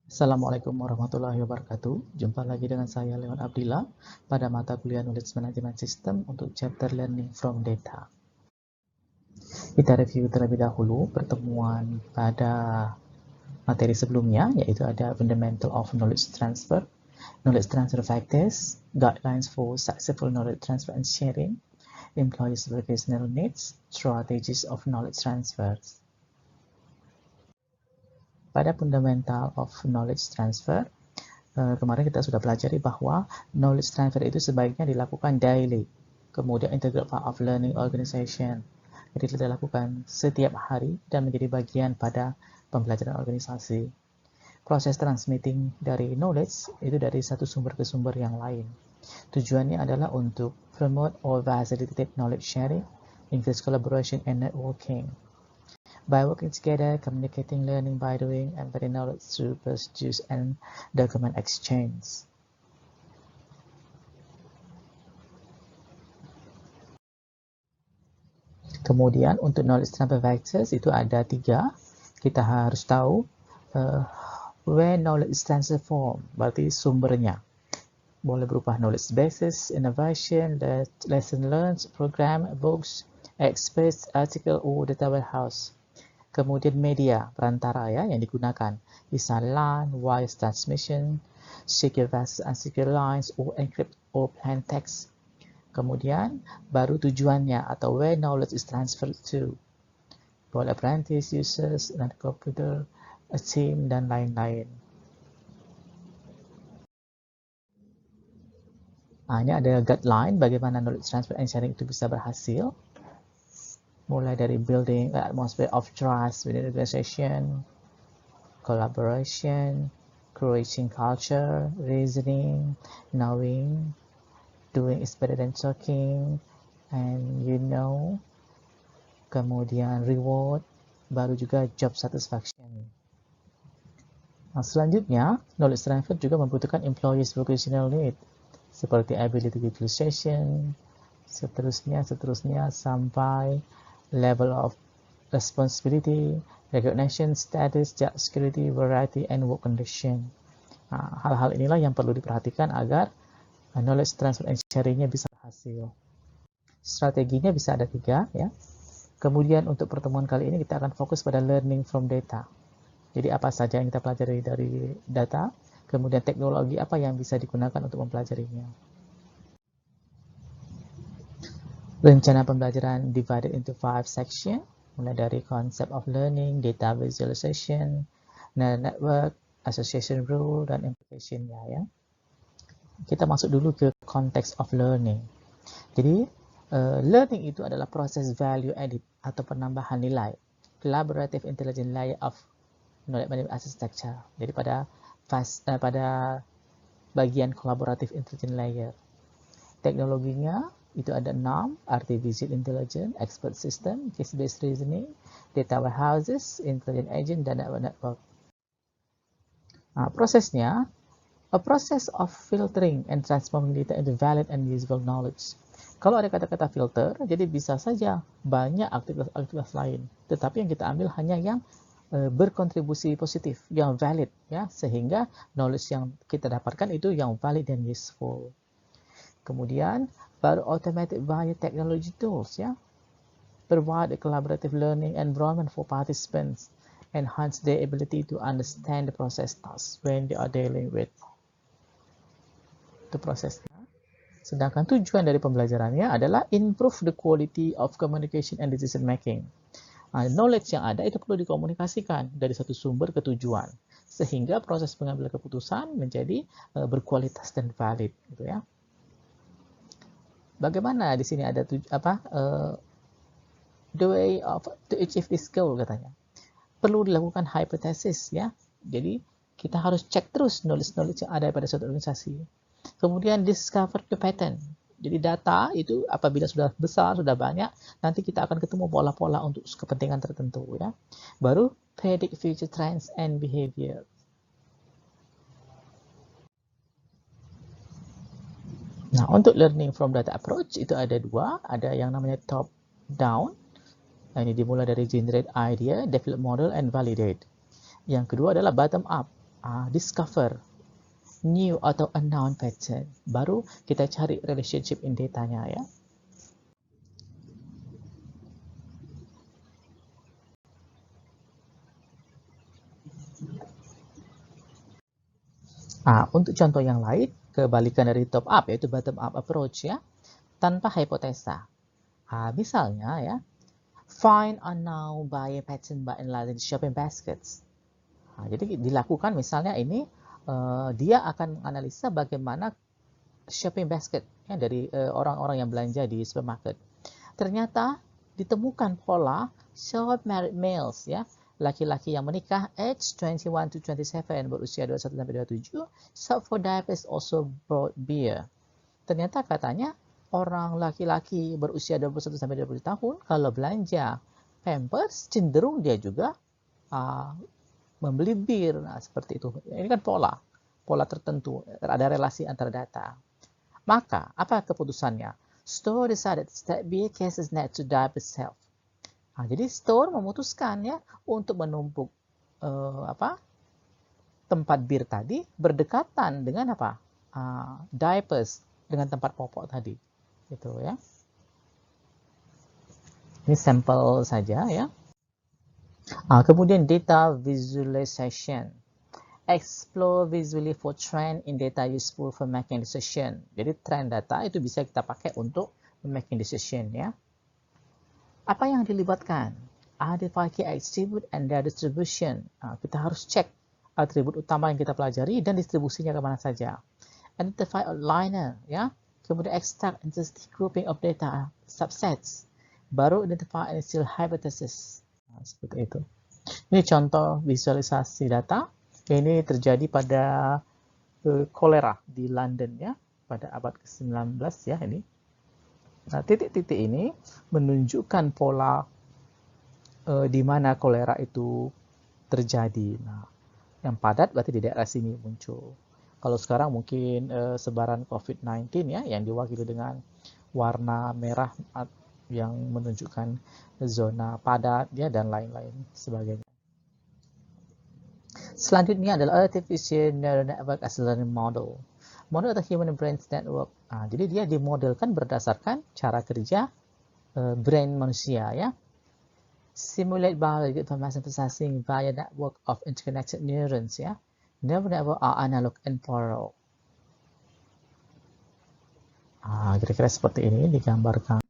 Assalamualaikum warahmatullahi wabarakatuh. Jumpa lagi dengan saya Leon Abdillah pada mata kuliah Knowledge Management System untuk chapter Learning from Data. Kita review terlebih dahulu pertemuan pada materi sebelumnya, yaitu ada Fundamental of Knowledge Transfer, Knowledge Transfer Factors, Guidelines for Successful Knowledge Transfer and Sharing, Employees' Vocational Needs, Strategies of Knowledge Transfers. Pada Fundamental of Knowledge Transfer, kemarin kita sudah pelajari bahwa knowledge transfer itu sebaiknya dilakukan daily, kemudian integral part of learning organization. Jadi dilakukan setiap hari dan menjadi bagian pada pembelajaran organisasi. Proses transmitting dari knowledge itu dari satu sumber ke sumber yang lain. Tujuannya adalah untuk promote or facilitate knowledge sharing, increase collaboration and networking. By working together, communicating, learning by doing, and embedding knowledge through procedures and document exchange. Kemudian untuk knowledge transfer factors itu ada 3. Kita harus tahu where knowledge is transformed, berarti sumbernya. Boleh berupa knowledge basis, innovation, lesson learned, program, books, experts, article, or data warehouse. Kemudian media, perantara ya yang digunakan. Bisa LAN, wire transmission, secure versus unsecure lines, or encrypt or plain text. Kemudian baru tujuannya atau where knowledge is transferred to. Boleh apprentice, users, dan computer, a team, dan lain-lain. Ini ada guideline bagaimana knowledge transfer and sharing itu bisa berhasil. Mulai dari building an atmosphere of trust within the organization, collaboration, creating culture, reasoning, knowing, doing is better than talking, and kemudian reward, baru juga job satisfaction. Nah, selanjutnya, knowledge transfer juga membutuhkan employees vocational need, seperti ability utilization, seterusnya sampai level of responsibility, recognition, status, job security, variety, and work condition. Nah, hal-hal inilah yang perlu diperhatikan agar knowledge transfer and sharing-nya bisa berhasil. Strateginya bisa ada 3 ya. Kemudian untuk pertemuan kali ini kita akan fokus pada learning from data. Jadi apa saja yang kita pelajari dari data, kemudian teknologi apa yang bisa digunakan untuk mempelajarinya. Rencana pembelajaran divided into 5 section, mulai dari concept of learning, data visualization, neural network, association rule, dan implication-nya ya. Kita masuk dulu ke context of learning. Jadi, learning itu adalah proses value added atau penambahan nilai, collaborative intelligent layer of knowledge management architecture. Jadi pada bagian collaborative intelligent layer. Teknologinya itu ada 6, artificial intelligence, expert system, case-based reasoning, data warehouses, intelligent agent, dan network. Nah, prosesnya, a process of filtering and transforming data into valid and usable knowledge. Kalau ada kata-kata filter, jadi bisa saja banyak aktivitas lain, tetapi yang kita ambil hanya yang berkontribusi positif, yang valid, ya, sehingga knowledge yang kita dapatkan itu yang valid dan useful. Kemudian baru automated via technology tools, ya, provide a collaborative learning environment for participants, enhance their ability to understand the process tasks when they are dealing with the prosesnya. Sedangkan tujuan dari pembelajarannya adalah improve the quality of communication and decision making. Knowledge yang ada itu perlu dikomunikasikan dari satu sumber ke tujuan, sehingga proses pengambilan keputusan menjadi berkualitas dan valid, gitu ya. Bagaimana di sini ada the way of to achieve this goal katanya. Perlu dilakukan hypothesis ya. Jadi kita harus cek terus knowledge yang ada pada suatu organisasi. Kemudian discover the pattern. Jadi data itu apabila sudah besar, sudah banyak, nanti kita akan ketemu pola-pola untuk kepentingan tertentu ya. Baru predict future trends and behavior. Nah, untuk learning from data approach itu ada 2, ada yang namanya top down. Ini dimulai dari generate idea, develop model, and validate. Yang kedua adalah bottom up. discover new atau unknown pattern. Baru kita cari relationship in datanya ya. Untuk contoh yang lain, kebalikan dari top up yaitu bottom up approach ya, tanpa hipotesa. Misalnya ya, find unknown buyer pattern by analyzing shopping baskets. Jadi dilakukan misalnya ini dia akan menganalisa bagaimana shopping basket ya, dari orang-orang yang belanja di supermarket. Ternyata ditemukan pola short married males ya, laki-laki yang menikah age 21 to 27 berusia 21 sampai 27 shop for diapers also bought beer. Ternyata katanya orang laki-laki berusia 21 sampai 20 tahun kalau belanja pampers cenderung dia juga membeli bir. Seperti itu. Ini kan pola tertentu, ada relasi antara data. Maka apa keputusannya? Store decided that beer cases net to diaper self. Jadi store memutuskan ya untuk menumpuk tempat bir tadi berdekatan dengan apa? Diapers dengan tempat popok tadi. Gitu ya. Ini sampel saja ya. Kemudian data visualization. Explore visually for trend in data useful for making decision. Jadi trend data itu bisa kita pakai untuk making decision ya. Apa yang dilibatkan? Identify key attribute and their distribution. Kita harus cek atribut utama yang kita pelajari dan distribusinya kemana saja. Identify outliner, ya. Kemudian extract and grouping of data subsets. Baru identify initial hypothesis. Seperti itu. Ini contoh visualisasi data. Ini terjadi pada kolera di London ya pada abad ke-19 ya ini. Nah, titik-titik ini menunjukkan pola di mana kolera itu terjadi. Nah, yang padat berarti di daerah sini muncul. Kalau sekarang mungkin sebaran COVID-19 ya, yang diwakili dengan warna merah yang menunjukkan zona padat ya dan lain-lain sebagainya. Selanjutnya adalah Artificial Neural Network as Learning Model. Model atau Human Brain Network. Jadi dia dimodelkan berdasarkan cara kerja brain manusia ya. Simulate biological information processing via network of interconnected neurons ya. Neural network are analog and plural. Kira-kira seperti ini digambarkan.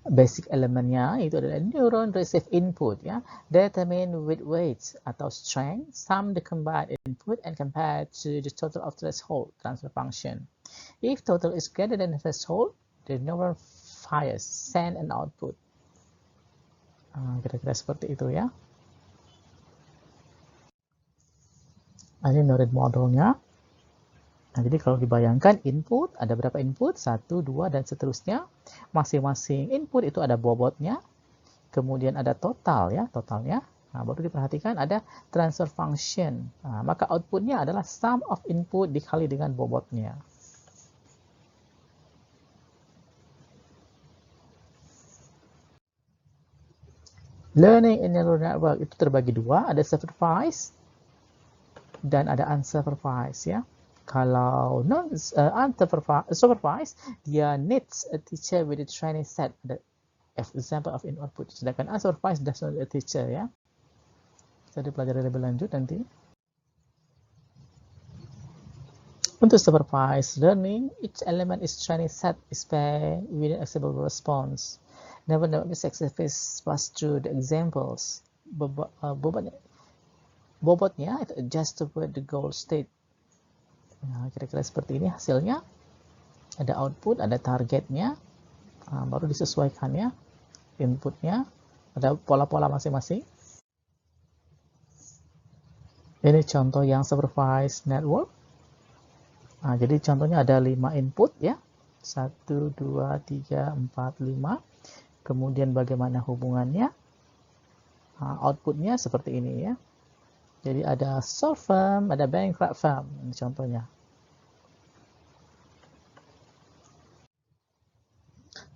Basic elemennya itu adalah neuron receive input ya, determine with weights atau strength, sum the combined input and compare to the total of threshold transfer function. If total is greater than the threshold, the neuron fires send an output. Kira-kira seperti itu ya. Ini neuron modelnya. Jadi kalau dibayangkan input, ada berapa input? 1, 2, dan seterusnya. Masing-masing input itu ada bobotnya. Kemudian ada total ya, totalnya. Baru diperhatikan ada transfer function. Maka outputnya adalah sum of input dikali dengan bobotnya. Learning in neural network itu terbagi dua, ada supervised dan ada unsupervised ya. Kalau supervised, dia needs a teacher with a training set, the example of in output. Sedangkan unsupervised does not need a teacher ya. Bisa dipelajari lebih lanjut nanti. Untuk supervised learning, each element is training set is paired with an acceptable response. Never is expressed through the examples. Bobotnya itu adjust toward the goal state. Kira-kira seperti ini hasilnya. Ada output, ada targetnya, baru disesuaikan ya inputnya, ada pola-pola masing-masing. Ini contoh yang supervised network. Jadi contohnya ada 5 input ya, 1, 2, 3, 4, 5. Kemudian bagaimana hubungannya, outputnya seperti ini ya. Jadi ada solve firm, ada bankrupt firm, ini contohnya.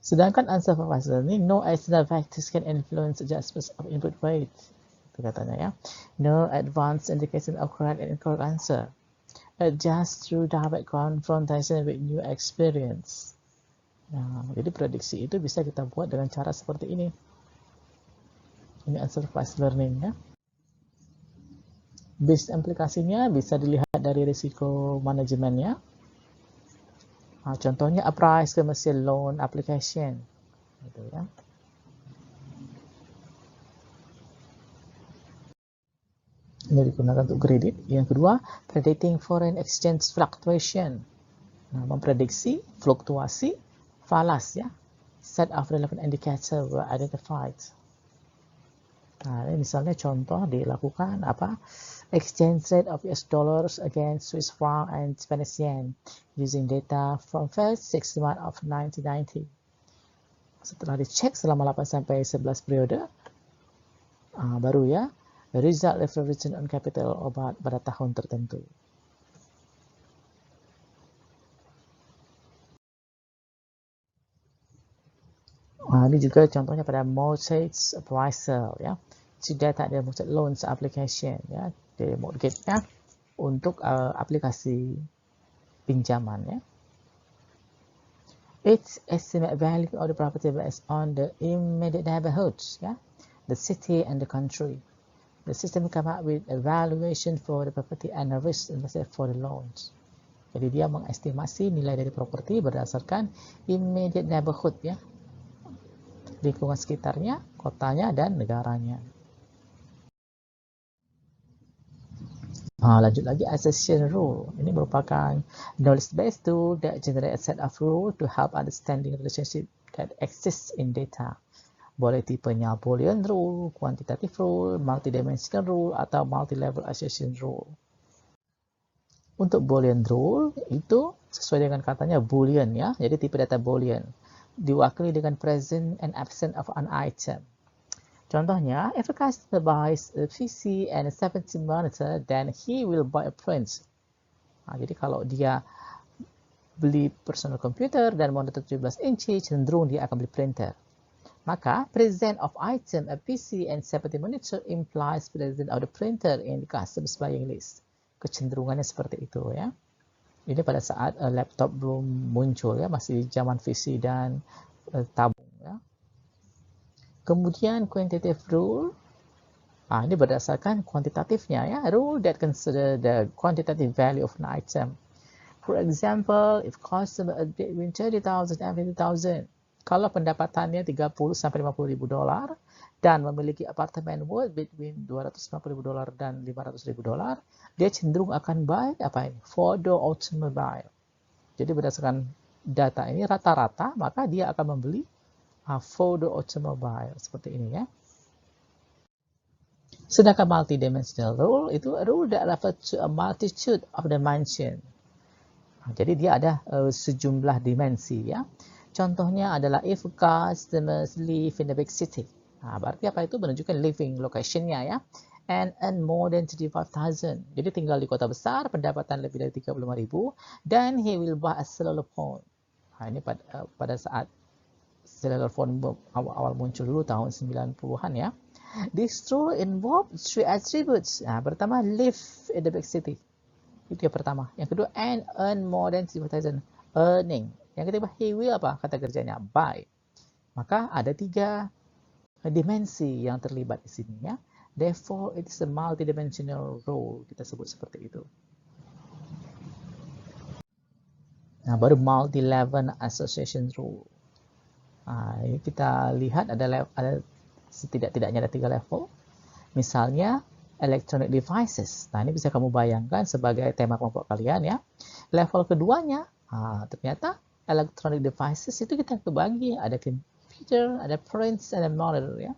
Sedangkan unsupervised learning, no external factors can influence adjustments of input weight. Itu katanya ya. No advanced indication of correct and incorrect answer. Adjust through direct confrontation with new experience. Nah, jadi prediksi itu bisa kita buat dengan cara seperti ini. Ini unsupervised learning ya. Base aplikasinya bisa dilihat dari risiko manajemennya. Nah, contohnya apprise commercial loan application. Gitu ya. Ini digunakan untuk kredit. Yang kedua, predicting foreign exchange fluctuation. Nah, memprediksi fluktuasi falas ya. Set of relevant indicator were identified. Nah, ini misalnya contoh dilakukan apa? Exchange rate of US dollars against Swiss franc and Spanish yen using data from first 6 months of 1990. Setelah dicek selama 8 sampai 11 periode, baru ya, the result level return on capital obat pada tahun tertentu. Ini juga contohnya pada mortgage appraisal ya. Sudah tak ada mortgage loans application ya, di mortgage ya, untuk aplikasi pinjaman ya. Its estimate value of the property based on the immediate neighborhoods ya, the city and the country. The system come up with a valuation for the property and a risk invested for the loans. Jadi dia mengestimasi nilai dari properti berdasarkan immediate neighborhood ya, lingkungan sekitarnya, kotanya, dan negaranya. Lanjut lagi, association rule. Ini merupakan knowledge-based tool that generate a set of rules to help understanding relationship that exists in data. Boleh tipenya Boolean rule, quantitative rule, multidimensional rule, atau multi-level association rule. Untuk Boolean rule, itu sesuai dengan katanya Boolean ya, jadi tipe data Boolean. Diwakili dengan present and absent of an item. Contohnya, if a customer buys a PC and a 17 monitor, then he will buy a print. Jadi kalau dia beli personal computer dan monitor 17 inci, cenderung dia akan beli printer. Maka, present of item, a PC and 17 monitor implies present of the printer in the customer's buying list. Kecenderungannya seperti itu ya. Ini pada saat laptop belum muncul ya, masih zaman PC dan tabung ya. Kemudian quantitative rule, ini berdasarkan kuantitatifnya ya, rule that consider the quantitative value of an item. For example, if customer between 30,000 and 50,000, kalau pendapatannya 30 sampai 50 ribu dolar dan memiliki apartemen worth between 250 ribu dolar dan 500 ribu dolar, dia cenderung akan buy apa ini? 4-door automobile. Jadi berdasarkan data ini rata-rata, maka dia akan membeli 4-door automobile seperti ini ya. Sedangkan multidimensional rule itu a rule that refers to a multitude of dimension. Jadi dia ada sejumlah dimensi ya. Contohnya adalah if customers live in a big city. Berarti apa itu? Menunjukkan living location-nya ya. And earn more than 35,000. Jadi tinggal di kota besar, pendapatan lebih dari 35.000, dan he will buy a cellular phone. Ini pada saat cellular phone awal muncul dulu tahun 90-an ya. This rule involve three attributes. Pertama, live in the big city. Itu yang pertama. Yang kedua, and earn more than 35,000. Earning. Yang ketiga, he will apa? Kata kerjanya, buy. Maka ada 3 dimensi yang terlibat di sini ya. Therefore, it is a multidimensional rule. Kita sebut seperti itu. Baru multi-level association rule. Ini kita lihat ada setidak-tidaknya ada 3 level. Misalnya, electronic devices. Ini bisa kamu bayangkan sebagai tema kelompok kalian ya. Level keduanya, ternyata electronic devices itu kita kebagi, ada computer, ada prints, ada monitor ya.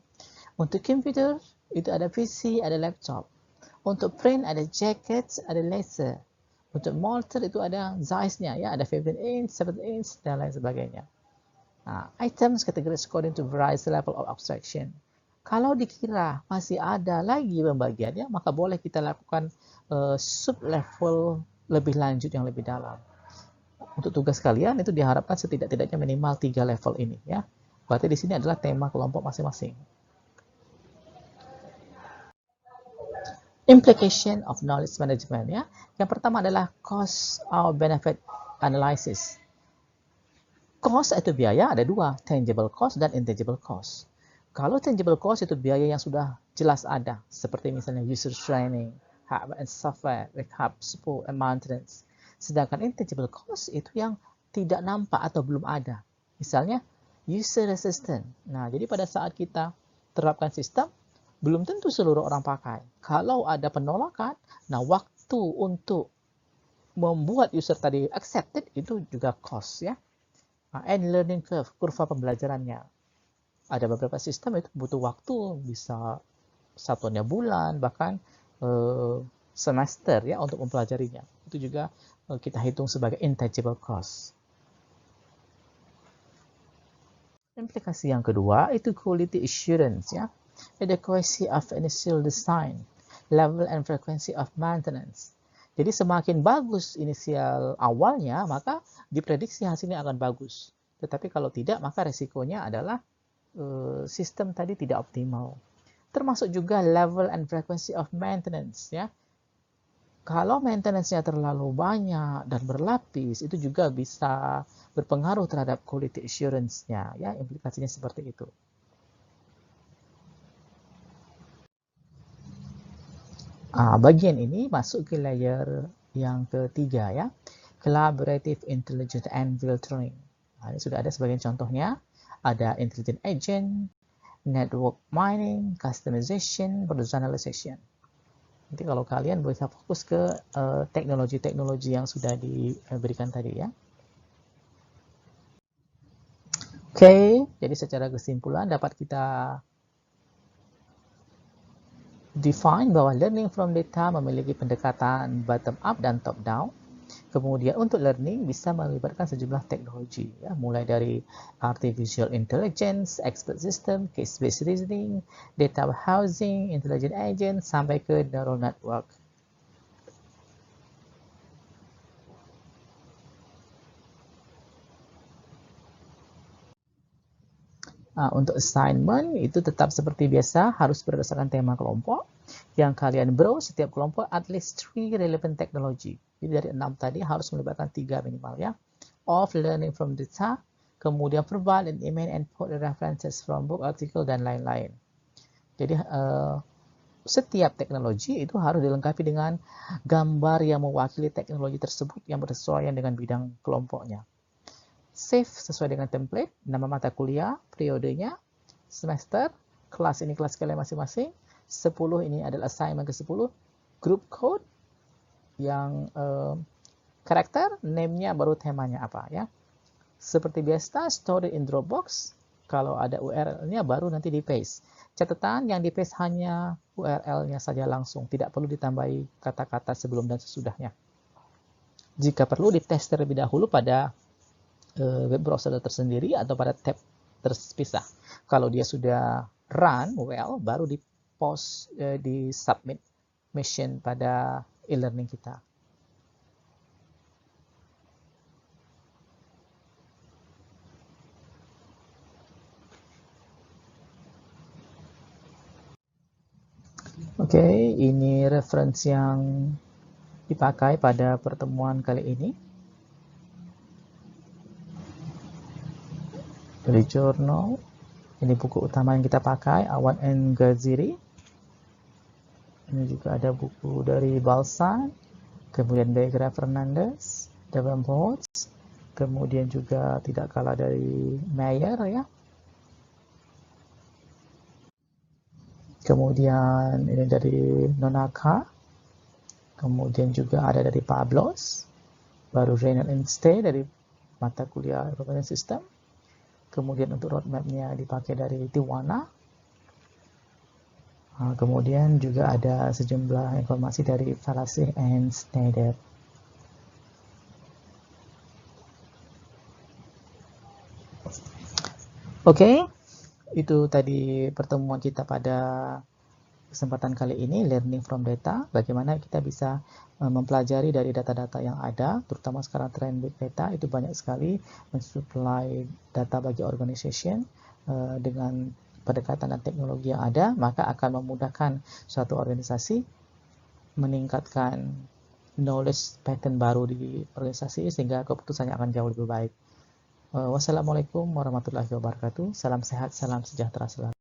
Untuk computer itu ada PC, ada laptop. Untuk print ada jacket, ada laser. Untuk monitor itu ada size-nya ya, ada 15 inch, 17 inch dan lain sebagainya. Items categorized according to various level of abstraction. Kalau dikira masih ada lagi pembagiannya, maka boleh kita lakukan sub-level lebih lanjut yang lebih dalam. Untuk tugas kalian itu diharapkan setidak-tidaknya minimal 3 level ini ya. Berarti di sini adalah tema kelompok masing-masing. Implication of knowledge management, ya. Yang pertama adalah cost or benefit analysis. Cost itu biaya ada dua, tangible cost dan intangible cost. Kalau tangible cost itu biaya yang sudah jelas ada, seperti misalnya user training, hardware and software, backup, support, and maintenance. Sedangkan intangible cost itu yang tidak nampak atau belum ada. Misalnya user resistance. Nah, jadi pada saat kita terapkan sistem, belum tentu seluruh orang pakai. Kalau ada penolakan, nah waktu untuk membuat user tadi accepted itu juga cost, ya. And learning curve, kurva pembelajarannya. Ada beberapa sistem itu butuh waktu, bisa satunya bulan, bahkan semester, ya, untuk mempelajarinya. Itu juga kita hitung sebagai intangible cost. Implikasi yang kedua itu quality assurance, ya. Adequacy of initial design, level and frequency of maintenance. Jadi semakin bagus inisial awalnya, maka diprediksi hasilnya akan bagus. Tetapi kalau tidak, maka resikonya adalah sistem tadi tidak optimal. Termasuk juga level and frequency of maintenance, ya. Kalau maintenance-nya terlalu banyak dan berlapis, itu juga bisa berpengaruh terhadap quality assurance-nya, ya. Implikasinya seperti itu. Bagian ini masuk ke layer yang ketiga, ya, collaborative intelligence and filtering. Ini sudah ada sebagian contohnya, ada intelligent agent, network mining, customization, personalization. Nanti kalau kalian bisa fokus ke teknologi-teknologi yang sudah diberikan tadi, ya. Oke, jadi secara kesimpulan dapat kita define bahwa learning from data memiliki pendekatan bottom up dan top down. Kemudian untuk learning bisa melibatkan sejumlah teknologi, ya, mulai dari artificial intelligence, expert system, case-based reasoning, data warehousing, intelligent agent, sampai ke neural network. Untuk assignment itu tetap seperti biasa, harus berdasarkan tema kelompok. Yang kalian browse setiap kelompok at least 3 relevant technology. Jadi dari 6 tadi harus melibatkan 3 minimal, ya. Of learning from data, kemudian provide and email and put references from book, article, dan lain-lain. Jadi setiap teknologi itu harus dilengkapi dengan gambar yang mewakili teknologi tersebut yang bersesuaian dengan bidang kelompoknya. Save sesuai dengan template, nama mata kuliah, periodenya, semester, kelas ini kelas kalian masing-masing, 10 ini adalah assignment ke-10, group code, yang karakter, name-nya baru temanya apa, ya. Seperti biasa, store in Dropbox, kalau ada URL-nya baru nanti di-paste. Catatan yang di-paste hanya URL-nya saja langsung, tidak perlu ditambahi kata-kata sebelum dan sesudahnya. Jika perlu, dites terlebih dahulu pada web browser tersendiri atau pada tab terpisah. Kalau dia sudah run well, baru di post, di submit mission pada e-learning kita. Oke, ini reference yang dipakai pada pertemuan kali ini. Dari jurnal, ini buku utama yang kita pakai, Awan and Ghaziri. Ini juga ada buku dari Balsan, kemudian Begra Fernandez, Davenport, kemudian juga tidak kalah dari Mayer, ya. Kemudian ini dari Nonaka, kemudian juga ada dari Pablos, baru Reynolds and Stay dari mata kuliah Information System. Kemudian untuk roadmap-nya dipakai dari Tiwana. Kemudian juga ada sejumlah informasi dari Falasih and Schneider. Oke, itu tadi pertemuan kita pada kesempatan kali ini, learning from data, bagaimana kita bisa mempelajari dari data-data yang ada, terutama sekarang tren big data itu banyak sekali mensupply data bagi organization dengan pendekatan dan teknologi yang ada, maka akan memudahkan suatu organisasi meningkatkan knowledge pattern baru di organisasi sehingga keputusannya akan jauh lebih baik. Wassalamualaikum warahmatullahi wabarakatuh. Salam sehat, salam sejahtera selalu.